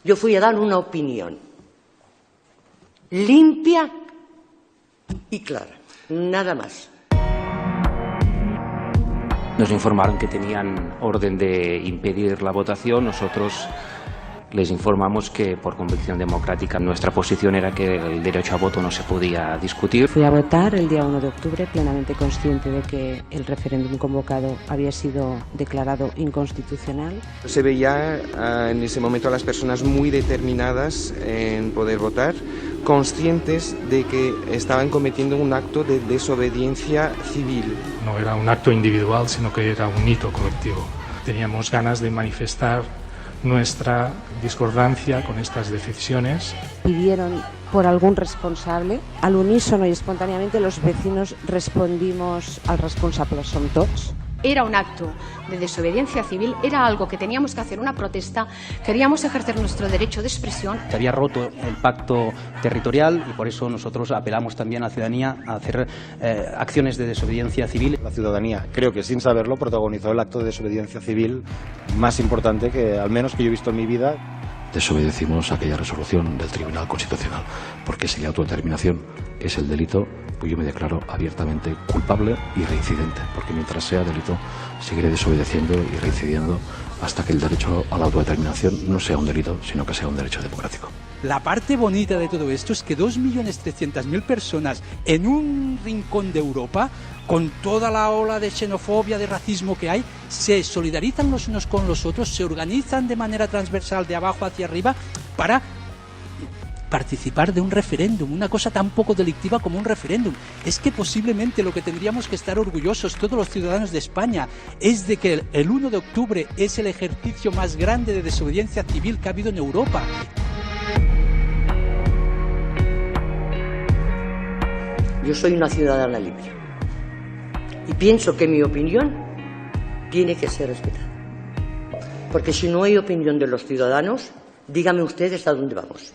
Yo fui a dar una opinión limpia y clara, nada más. Nos informaron que tenían orden de impedir la votación. Nosotros les informamos que por convicción democrática nuestra posición era que el derecho a voto no se podía discutir. Fui a votar el día 1 de octubre plenamente consciente de que el referéndum convocado había sido declarado inconstitucional. Se veía en ese momento a las personas muy determinadas en poder votar, conscientes de que estaban cometiendo un acto de desobediencia civil. No era un acto individual, sino que era un hito colectivo. Teníamos ganas de manifestar nuestra discordancia con estas decisiones. Pidieron por algún responsable. Al unísono y espontáneamente los vecinos respondimos al responsable som tots. Era un acto de desobediencia civil, era algo que teníamos que hacer, una protesta, queríamos ejercer nuestro derecho de expresión. Se había roto el pacto territorial y por eso nosotros apelamos también a la ciudadanía a hacer acciones de desobediencia civil. La ciudadanía, creo que sin saberlo, protagonizó el acto de desobediencia civil más importante que al menos que yo he visto en mi vida. Desobedecimos aquella resolución del Tribunal Constitucional, porque si la autodeterminación es el delito, pues yo me declaro abiertamente culpable y reincidente, porque mientras sea delito seguiré desobedeciendo y reincidiendo hasta que el derecho a la autodeterminación no sea un delito, sino que sea un derecho democrático. La parte bonita de todo esto es que 2.300.000 personas en un rincón de Europa, con toda la ola de xenofobia, de racismo que hay, se solidarizan los unos con los otros, se organizan de manera transversal de abajo hacia arriba para participar de un referéndum, una cosa tan poco delictiva como un referéndum. Es que posiblemente lo que tendríamos que estar orgullosos todos los ciudadanos de España es de que el 1 de octubre es el ejercicio más grande de desobediencia civil que ha habido en Europa. Yo soy una ciudadana libre y pienso que mi opinión tiene que ser respetada. Porque si no hay opinión de los ciudadanos, díganme ustedes a dónde vamos.